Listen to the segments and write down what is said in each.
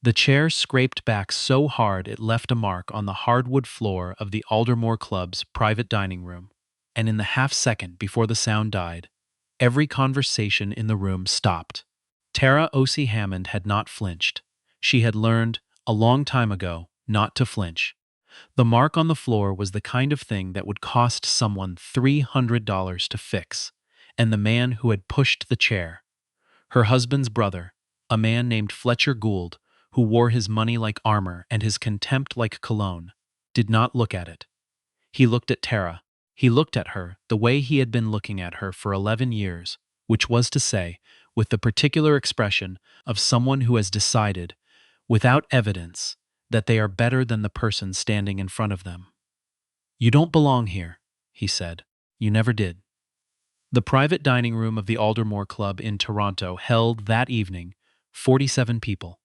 The chair scraped back so hard it left a mark on the hardwood floor of the Aldermore Club's private dining room, and in the half-second before the sound died, every conversation in the room stopped. Tara O.C. Hammond had not flinched. She had learned, a long time ago, not to flinch. The mark on the floor was the kind of thing that would cost someone $300 to fix, and the man who had pushed the chair, her husband's brother, a man named Fletcher Gould, who wore his money like armor and his contempt like cologne, did not look at it. He looked at Tara. He looked at her the way he had been looking at her for 11 years, which was to say, with the particular expression of someone who has decided, without evidence, that they are better than the person standing in front of them. "You don't belong here," he said. "You never did." The private dining room of the Aldermore Club in Toronto held, that evening, 47 people.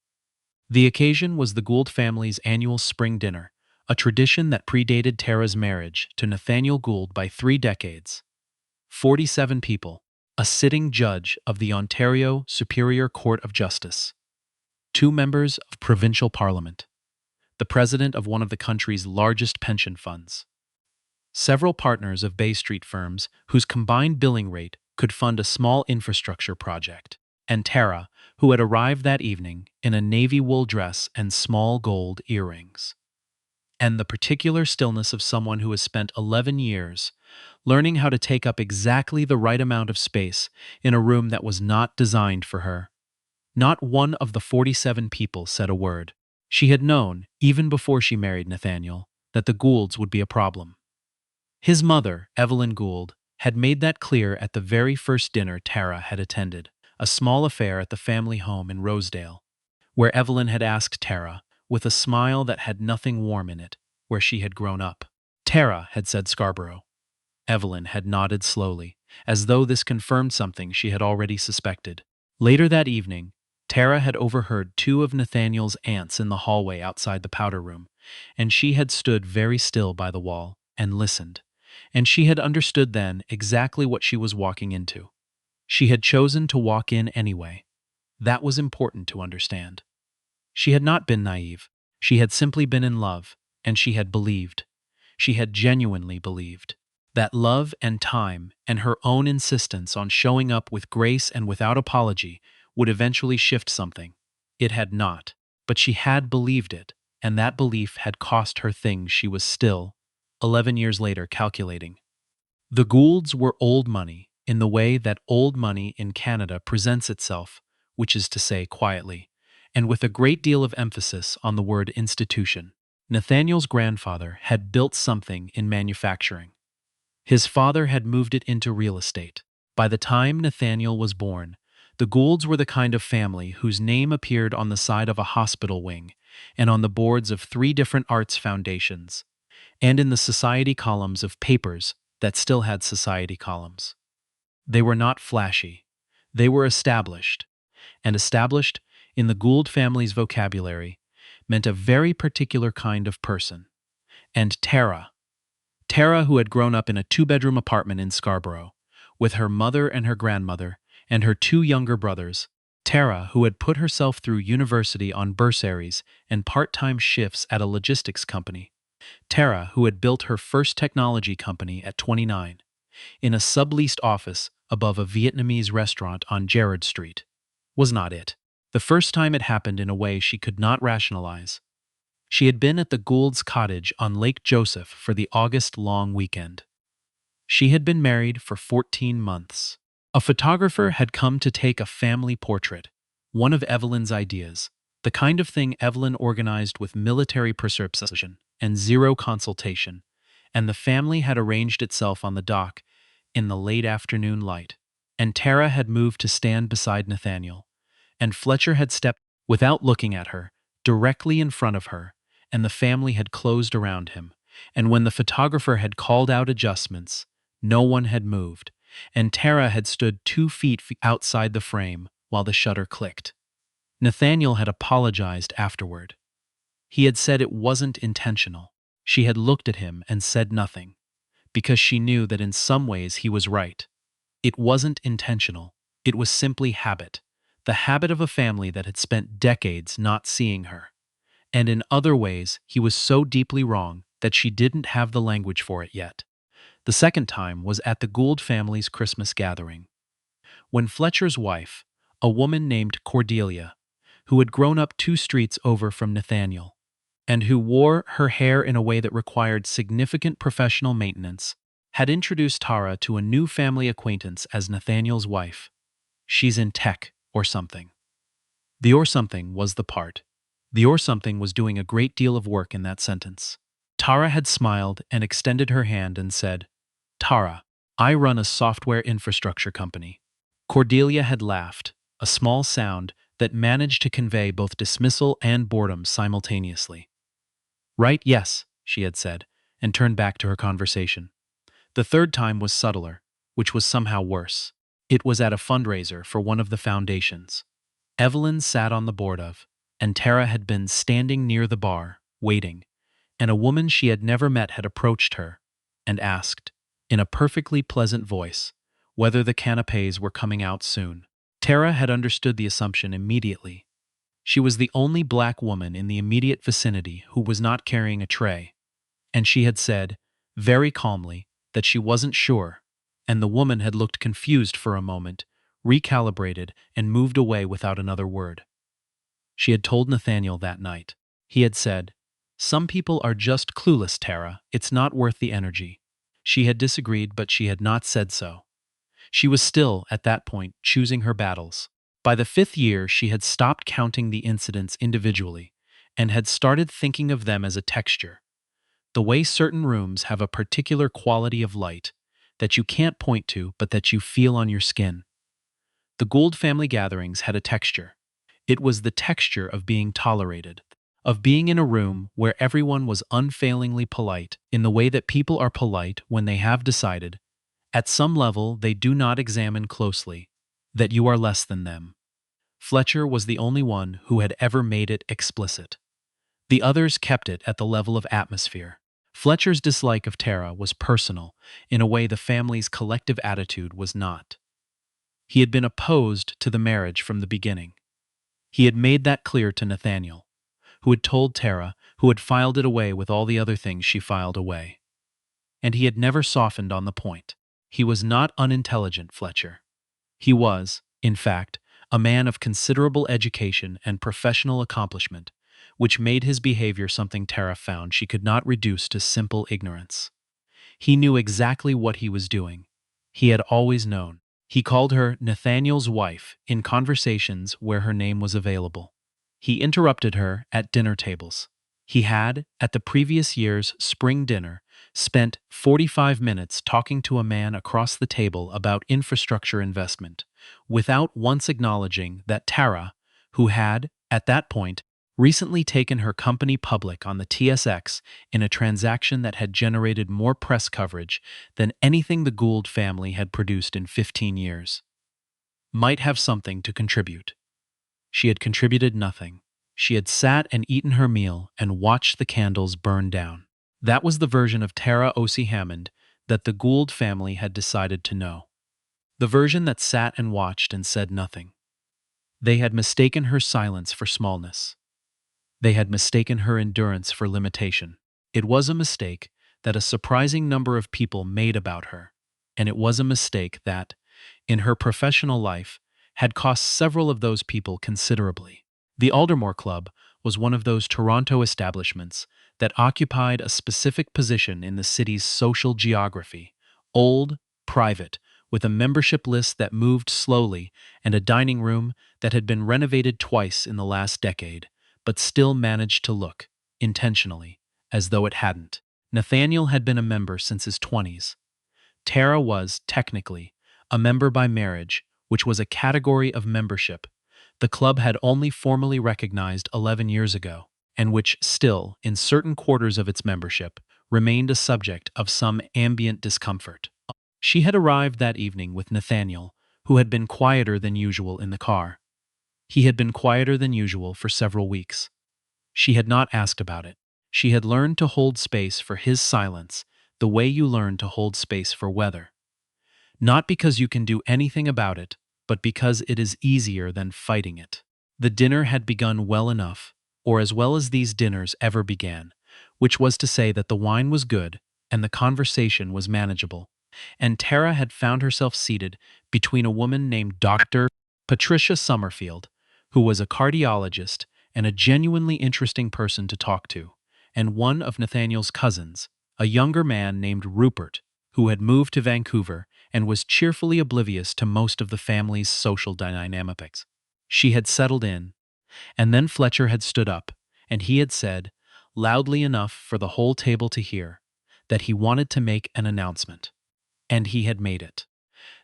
The occasion was the Gould family's annual spring dinner, a tradition that predated Tara's marriage to Nathaniel Gould by 3 decades. 47 people, a sitting judge of the Ontario Superior Court of Justice, 2 members of provincial parliament, the president of one of the country's largest pension funds, several partners of Bay Street firms whose combined billing rate could fund a small infrastructure project, and Tara, who had arrived that evening in a navy wool dress and small gold earrings. And the particular stillness of someone who has spent 11 years learning how to take up exactly the right amount of space in a room that was not designed for her. Not one of the 47 people said a word. She had known, even before she married Nathaniel, that the Goulds would be a problem. His mother, Evelyn Gould, had made that clear at the very first dinner Tara had attended, a small affair at the family home in Rosedale, where Evelyn had asked Tara, with a smile that had nothing warm in it, where she had grown up. Tara had said Scarborough. Evelyn had nodded slowly, as though this confirmed something she had already suspected. Later that evening, Tara had overheard 2 of Nathaniel's aunts in the hallway outside the powder room, and she had stood very still by the wall and listened, and she had understood then exactly what she was walking into. She had chosen to walk in anyway. That was important to understand. She had not been naive. She had simply been in love, and she had believed. She had genuinely believed that love and time and her own insistence on showing up with grace and without apology would eventually shift something. It had not, but she had believed it, and that belief had cost her things she was still, 11 years later, calculating. The Goulds were old money in the way that old money in Canada presents itself, which is to say quietly, and with a great deal of emphasis on the word institution. Nathaniel's grandfather had built something in manufacturing. His father had moved it into real estate. By the time Nathaniel was born, the Goulds were the kind of family whose name appeared on the side of a hospital wing and on the boards of 3 different arts foundations, and in the society columns of papers that still had society columns. They were not flashy. They were established, and established, in the Gould family's vocabulary, meant a very particular kind of person. And Tara, who had grown up in a 2-bedroom apartment in Scarborough, with her mother and her grandmother, and her 2 younger brothers, Tara, who had put herself through university on bursaries and part-time shifts at a logistics company, Tara, who had built her first technology company at 29, in a subleased office above a Vietnamese restaurant on Gerrard Street, was not it. The first time it happened in a way she could not rationalize. She had been at the Gould's cottage on Lake Joseph for the August long weekend. She had been married for 14 months. A photographer had come to take a family portrait, one of Evelyn's ideas, the kind of thing Evelyn organized with military precision and zero consultation, and the family had arranged itself on the dock in the late afternoon light, and Tara had moved to stand beside Nathaniel, and Fletcher had stepped, without looking at her, directly in front of her, and the family had closed around him, and when the photographer had called out adjustments, no one had moved, and Tara had stood 2 feet outside the frame while the shutter clicked. Nathaniel had apologized afterward. He had said it wasn't intentional. She had looked at him and said nothing, because she knew that in some ways he was right. It wasn't intentional. It was simply habit, the habit of a family that had spent decades not seeing her. And in other ways, he was so deeply wrong that she didn't have the language for it yet. The second time was at the Gould family's Christmas gathering, when Fletcher's wife, a woman named Cordelia, who had grown up 2 streets over from Nathaniel, and who wore her hair in a way that required significant professional maintenance, had introduced Tara to a new family acquaintance as Nathaniel's wife. She's in tech, or something. The or something was the part. The or something was doing a great deal of work in that sentence. Tara had smiled and extended her hand and said, "Tara, I run a software infrastructure company." Cordelia had laughed, a small sound that managed to convey both dismissal and boredom simultaneously. "Right, yes," she had said, and turned back to her conversation. The third time was subtler, which was somehow worse. It was at a fundraiser for one of the foundations. Evelyn sat on the board of, and Tara had been standing near the bar, waiting, and a woman she had never met had approached her and asked, in a perfectly pleasant voice, whether the canapés were coming out soon. Tara had understood the assumption immediately. She was the only black woman in the immediate vicinity who was not carrying a tray, and she had said, very calmly, that she wasn't sure, and the woman had looked confused for a moment, recalibrated, and moved away without another word. She had told Nathaniel that night. He had said, "Some people are just clueless, Tara. It's not worth the energy." She had disagreed, but she had not said so. She was still, at that point, choosing her battles. By the 5th year, she had stopped counting the incidents individually and had started thinking of them as a texture. The way certain rooms have a particular quality of light that you can't point to but that you feel on your skin. The Gould family gatherings had a texture. It was the texture of being tolerated, of being in a room where everyone was unfailingly polite in the way that people are polite when they have decided, at some level they do not examine closely, that you are less than them. Fletcher was the only one who had ever made it explicit. The others kept it at the level of atmosphere. Fletcher's dislike of Tara was personal, in a way the family's collective attitude was not. He had been opposed to the marriage from the beginning. He had made that clear to Nathaniel, who had told Tara, who had filed it away with all the other things she filed away. And he had never softened on the point. He was not unintelligent, Fletcher. He was, in fact, a man of considerable education and professional accomplishment, which made his behavior something Tara found she could not reduce to simple ignorance. He knew exactly what he was doing. He had always known. He called her Nathaniel's wife in conversations where her name was available. He interrupted her at dinner tables. He had, at the previous year's spring dinner, spent 45 minutes talking to a man across the table about infrastructure investment, without once acknowledging that Tara, who had, at that point, recently taken her company public on the TSX in a transaction that had generated more press coverage than anything the Gould family had produced in 15 years, might have something to contribute. She had contributed nothing. She had sat and eaten her meal and watched the candles burn down. That was the version of Tara O.C. Hammond that the Gould family had decided to know. The version that sat and watched and said nothing. They had mistaken her silence for smallness. They had mistaken her endurance for limitation. It was a mistake that a surprising number of people made about her, and it was a mistake that, in her professional life, had cost several of those people considerably. The Aldermore Club was one of those Toronto establishments that occupied a specific position in the city's social geography, old, private, with a membership list that moved slowly and a dining room that had been renovated twice in the last decade, but still managed to look, intentionally, as though it hadn't. Nathaniel had been a member since his 20s. Tara was, technically, a member by marriage, which was a category of membership the club had only formally recognized 11 years ago, and which still, in certain quarters of its membership, remained a subject of some ambient discomfort. She had arrived that evening with Nathaniel, who had been quieter than usual in the car. He had been quieter than usual for several weeks. She had not asked about it. She had learned to hold space for his silence the way you learn to hold space for weather. Not because you can do anything about it, but because it is easier than fighting it. The dinner had begun well enough, or as well as these dinners ever began, which was to say that the wine was good and the conversation was manageable, and Tara had found herself seated between a woman named Dr. Patricia Summerfield, who was a cardiologist and a genuinely interesting person to talk to, and one of Nathaniel's cousins, a younger man named Rupert, who had moved to Vancouver and was cheerfully oblivious to most of the family's social dynamics. She had settled in, and then Fletcher had stood up, and he had said, loudly enough for the whole table to hear, that he wanted to make an announcement. And he had made it.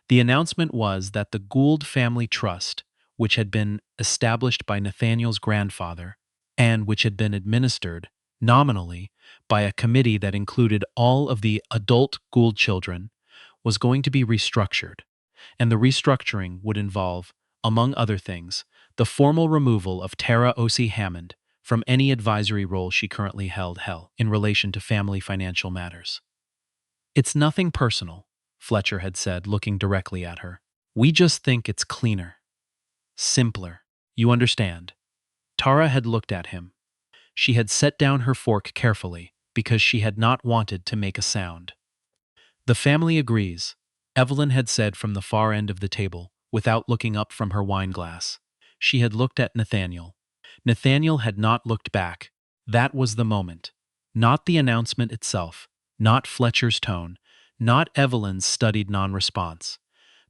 The announcement was that the Gould Family Trust, which had been established by Nathaniel's grandfather, and which had been administered, nominally, by a committee that included all of the adult Gould children, was going to be restructured, and the restructuring would involve, among other things, the formal removal of Tara O.C. Hammond from any advisory role she currently held in relation to family financial matters. It's nothing personal, Fletcher had said, looking directly at her. We just think it's cleaner. Simpler. You understand. Tara had looked at him. She had set down her fork carefully because she had not wanted to make a sound. The family agrees, Evelyn had said from the far end of the table, without looking up from her wine glass. She had looked at Nathaniel. Nathaniel had not looked back. That was the moment. Not the announcement itself, not Fletcher's tone, not Evelyn's studied non-response,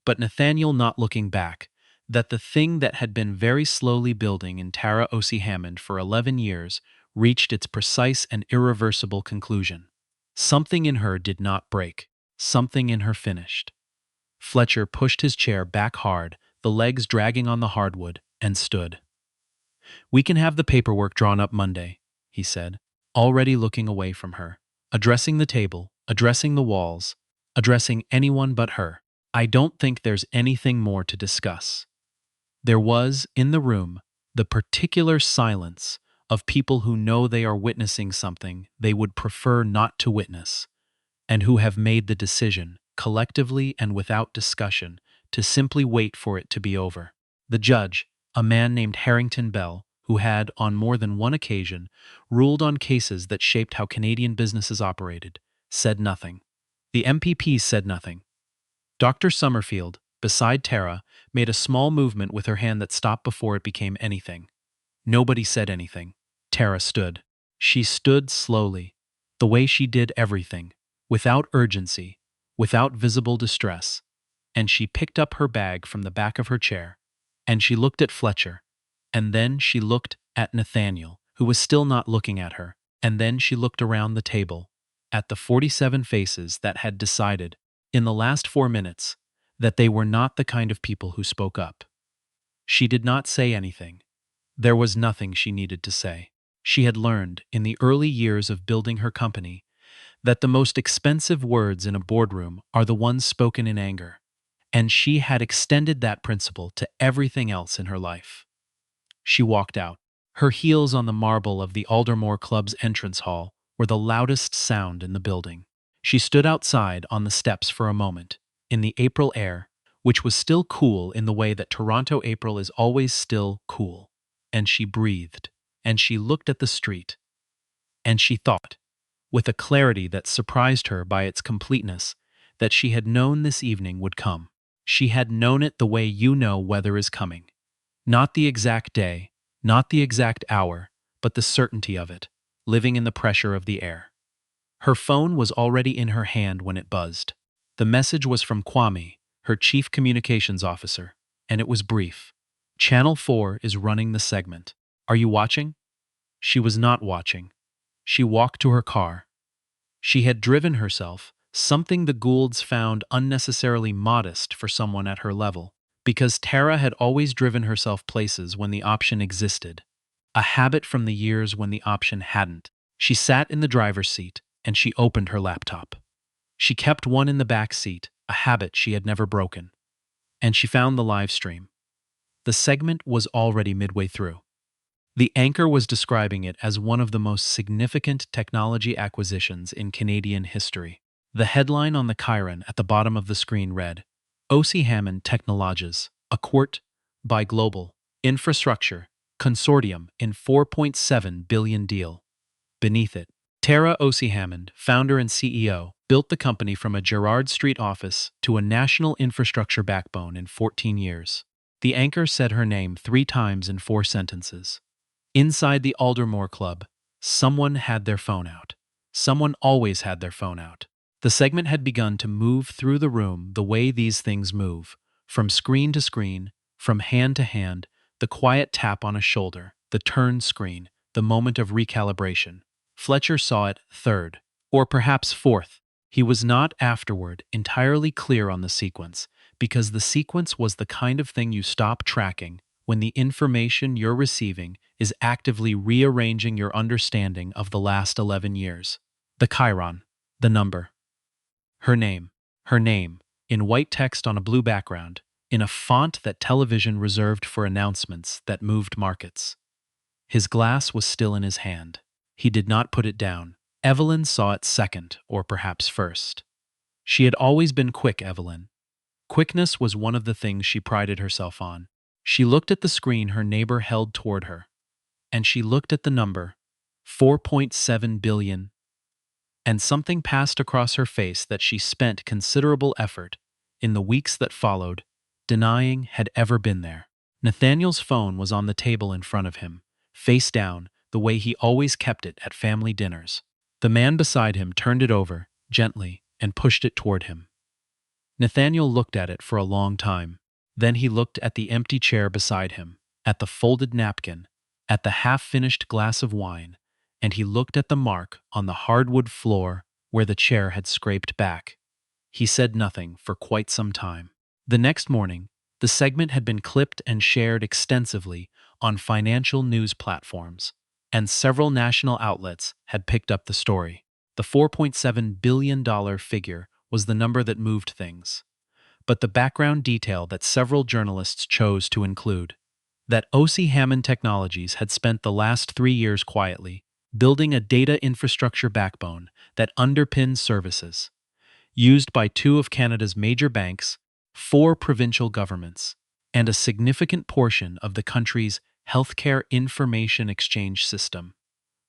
but Nathaniel not looking back, that the thing that had been very slowly building in Tara O.C. Hammond for 11 years reached its precise and irreversible conclusion. Something in her did not break. Something in her finished. Fletcher pushed his chair back hard, the legs dragging on the hardwood, and stood. We can have the paperwork drawn up Monday, he said, already looking away from her, addressing the table, addressing the walls, addressing anyone but her. I don't think there's anything more to discuss. There was, in the room, the particular silence of people who know they are witnessing something they would prefer not to witness, and who have made the decision, collectively and without discussion, to simply wait for it to be over. The judge, a man named Harrington Bell, who had, on more than one occasion, ruled on cases that shaped how Canadian businesses operated, said nothing. The MPPs said nothing. Dr. Summerfield, beside Tara, made a small movement with her hand that stopped before it became anything. Nobody said anything. Tara stood. She stood slowly, the way she did everything, without urgency, without visible distress, and she picked up her bag from the back of her chair, and she looked at Fletcher, and then she looked at Nathaniel, who was still not looking at her, and then she looked around the table, at the 47 faces that had decided, in the last 4 minutes, that they were not the kind of people who spoke up. She did not say anything. There was nothing she needed to say. She had learned, in the early years of building her company, that the most expensive words in a boardroom are the ones spoken in anger, and she had extended that principle to everything else in her life. She walked out. Her heels on the marble of the Aldermore Club's entrance hall were the loudest sound in the building. She stood outside on the steps for a moment, in the April air, which was still cool in the way that Toronto April is always still cool, and she breathed, and she looked at the street, and she thought, with a clarity that surprised her by its completeness, that she had known this evening would come. She had known it the way you know weather is coming. Not the exact day, not the exact hour, but the certainty of it, living in the pressure of the air. Her phone was already in her hand when it buzzed. The message was from Kwame, her chief communications officer, and it was brief. Channel 4 is running the segment. Are you watching? She was not watching. She walked to her car. She had driven herself, something the Goulds found unnecessarily modest for someone at her level, because Tara had always driven herself places when the option existed, a habit from the years when the option hadn't. She sat in the driver's seat, and she opened her laptop. She kept one in the back seat, a habit she had never broken. And she found the live stream. The segment was already midway through. The anchor was describing it as one of the most significant technology acquisitions in Canadian history. The headline on the chyron at the bottom of the screen read, O.C. Hammond Technologies, a court by global infrastructure consortium in 4.7 billion deal. Beneath it, Tara O.C. Hammond, founder and CEO, built the company from a Gerrard Street office to a national infrastructure backbone in 14 years. The anchor said her name 3 times in 4 sentences. Inside the Aldermore Club, someone had their phone out. Someone always had their phone out. The segment had begun to move through the room the way these things move, from screen to screen, from hand to hand, the quiet tap on a shoulder, the turn screen, the moment of recalibration. Fletcher saw it third, or perhaps fourth. He was not afterward entirely clear on the sequence, because the sequence was the kind of thing you stop tracking when the information you're receiving is actively rearranging your understanding of the last 11 years. The chyron, the number. Her name, in white text on a blue background, in a font that television reserved for announcements that moved markets. His glass was still in his hand. He did not put it down. Evelyn saw it second, or perhaps first. She had always been quick, Evelyn. Quickness was one of the things she prided herself on. She looked at the screen her neighbor held toward her, and she looked at the number, 4.7 billion, and something passed across her face that she spent considerable effort, in the weeks that followed, denying had ever been there. Nathaniel's phone was on the table in front of him, face down, the way he always kept it at family dinners. The man beside him turned it over, gently, and pushed it toward him. Nathaniel looked at it for a long time. Then he looked at the empty chair beside him, at the folded napkin, at the half-finished glass of wine, and he looked at the mark on the hardwood floor where the chair had scraped back. He said nothing for quite some time. The next morning, the segment had been clipped and shared extensively on financial news platforms, and several national outlets had picked up the story. The $4.7 billion figure was the number that moved things. But the background detail that several journalists chose to include, that O.C. Hammond Technologies had spent the last 3 years quietly, building a data infrastructure backbone that underpins services, used by 2 of Canada's major banks, 4 provincial governments, and a significant portion of the country's healthcare information exchange system,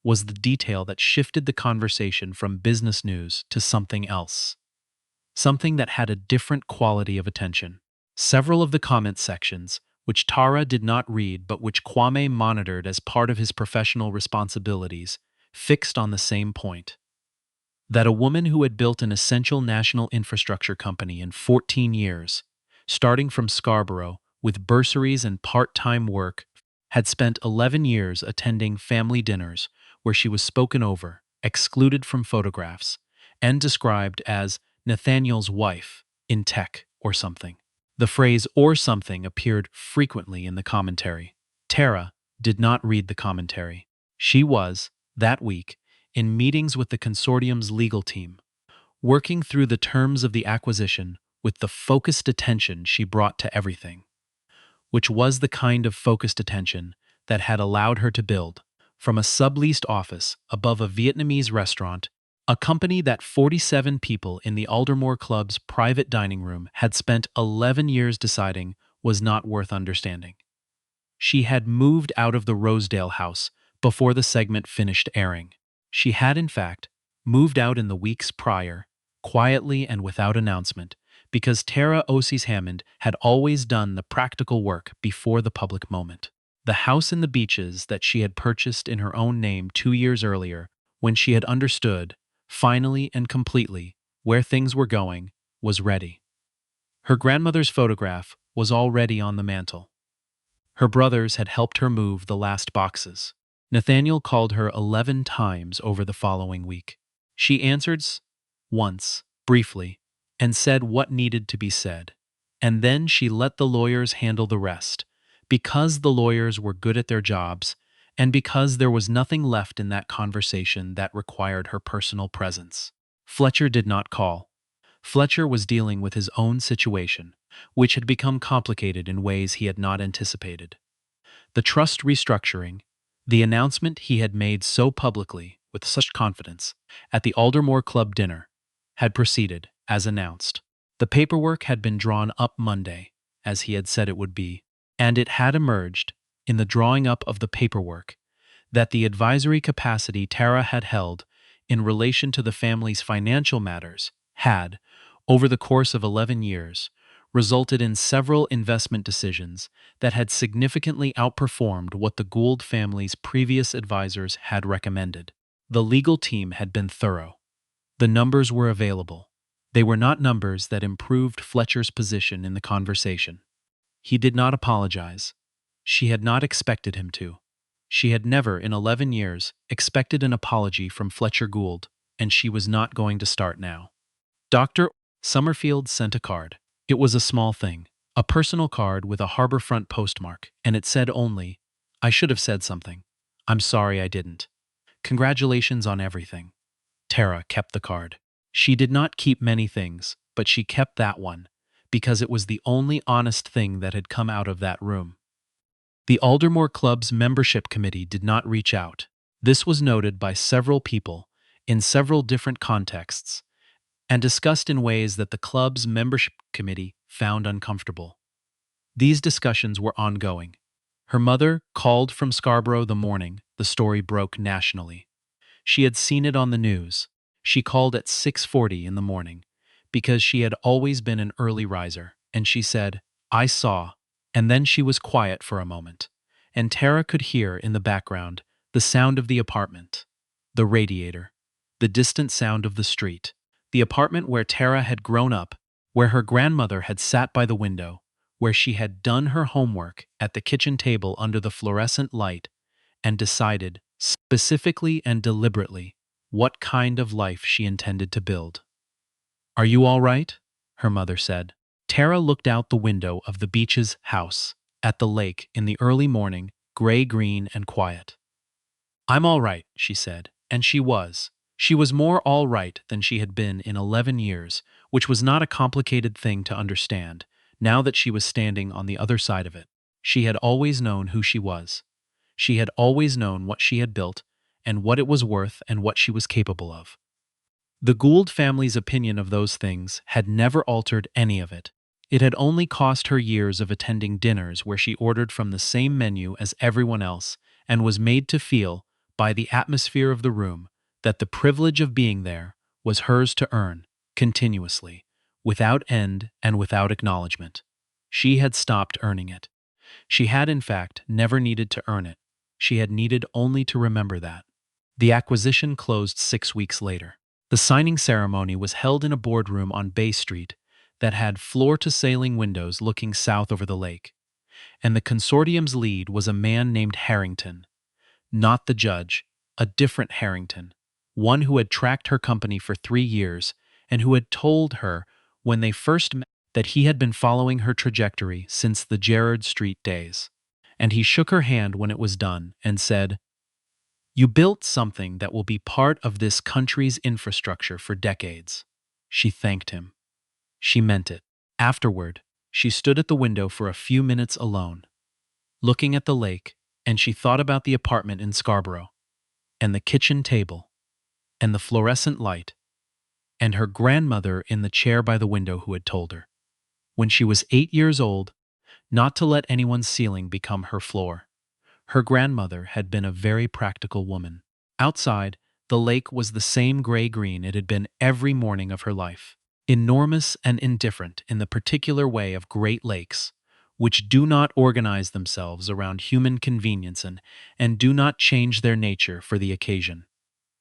was the detail that shifted the conversation from business news to something else. Something that had a different quality of attention. Several of the comment sections, which Tara did not read but which Kwame monitored as part of his professional responsibilities, fixed on the same point. That a woman who had built an essential national infrastructure company in 14 years, starting from Scarborough with bursaries and part-time work, had spent 11 years attending family dinners where she was spoken over, excluded from photographs, and described as Nathaniel's wife in tech or something. The phrase or something appeared frequently in the commentary. Tara did not read the commentary. She was, that week, in meetings with the consortium's legal team, working through the terms of the acquisition with the focused attention she brought to everything, which was the kind of focused attention that had allowed her to build, from a subleased office above a Vietnamese restaurant, a company that 47 people in the Aldermore Club's private dining room had spent 11 years deciding was not worth understanding. She had moved out of the Rosedale house before the segment finished airing. She had, in fact, moved out in the weeks prior, quietly and without announcement, because Tara O.C. Hammond had always done the practical work before the public moment. The house in the Beaches that she had purchased in her own name 2 years earlier, when she had understood, finally and completely, where things were going, was ready. Her grandmother's photograph was already on the mantel. Her brothers had helped her move the last boxes. Nathaniel called her 11 times over the following week. She answered once, briefly, and said what needed to be said. And then she let the lawyers handle the rest, because the lawyers were good at their jobs, and because there was nothing left in that conversation that required her personal presence. Fletcher did not call. Fletcher was dealing with his own situation, which had become complicated in ways he had not anticipated. The trust restructuring, the announcement he had made so publicly, with such confidence, at the Aldermore Club dinner, had proceeded, as announced. The paperwork had been drawn up Monday, as he had said it would be, and it had emerged, in the drawing up of the paperwork, that the advisory capacity Tara had held in relation to the family's financial matters had, over the course of 11 years, resulted in several investment decisions that had significantly outperformed what the Gould family's previous advisors had recommended. The legal team had been thorough. The numbers were available. They were not numbers that improved Fletcher's position in the conversation. He did not apologize. She had not expected him to. She had never, in 11 years, expected an apology from Fletcher Gould, and she was not going to start now. Dr. Summerfield sent a card. It was a small thing, a personal card with a harborfront postmark, and it said only, "I should have said something. I'm sorry I didn't. Congratulations on everything." Tara kept the card. She did not keep many things, but she kept that one, because it was the only honest thing that had come out of that room. The Aldermore Club's membership committee did not reach out. This was noted by several people, in several different contexts, and discussed in ways that the club's membership committee found uncomfortable. These discussions were ongoing. Her mother called from Scarborough the morning the story broke nationally. She had seen it on the news. She called at 6:40 in the morning, because she had always been an early riser, and she said, "I saw," and then she was quiet for a moment, and Tara could hear in the background the sound of the apartment, the radiator, the distant sound of the street, the apartment where Tara had grown up, where her grandmother had sat by the window, where she had done her homework at the kitchen table under the fluorescent light and decided, specifically and deliberately, what kind of life she intended to build. "Are you all right?" her mother said. Tara looked out the window of the Beach's house, at the lake in the early morning, gray-green and quiet. "I'm all right," she said, and she was. She was more all right than she had been in 11 years, which was not a complicated thing to understand, now that she was standing on the other side of it. She had always known who she was. She had always known what she had built, and what it was worth and what she was capable of. The Gould family's opinion of those things had never altered any of it. It had only cost her years of attending dinners where she ordered from the same menu as everyone else and was made to feel, by the atmosphere of the room, that the privilege of being there was hers to earn, continuously, without end and without acknowledgement. She had stopped earning it. She had, in fact, never needed to earn it. She had needed only to remember that. The acquisition closed 6 weeks later. The signing ceremony was held in a boardroom on Bay Street that had floor-to-ceiling windows looking south over the lake, and the consortium's lead was a man named Harrington. Not the judge, a different Harrington, one who had tracked her company for 3 years and who had told her when they first met that he had been following her trajectory since the Gerrard Street days. And he shook her hand when it was done and said, "You built something that will be part of this country's infrastructure for decades." She thanked him. She meant it. Afterward, she stood at the window for a few minutes alone, looking at the lake, and she thought about the apartment in Scarborough, and the kitchen table, and the fluorescent light, and her grandmother in the chair by the window who had told her, when she was 8 years old, not to let anyone's ceiling become her floor. Her grandmother had been a very practical woman. Outside, the lake was the same gray-green it had been every morning of her life. Enormous and indifferent in the particular way of great lakes, which do not organize themselves around human convenience and do not change their nature for the occasion.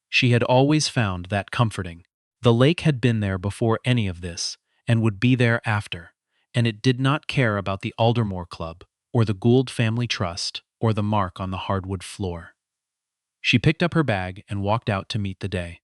She had always found that comforting. The lake had been there before any of this, and would be there after, and it did not care about the Aldermore Club, or the Gould Family Trust, or the mark on the hardwood floor. She picked up her bag and walked out to meet the day.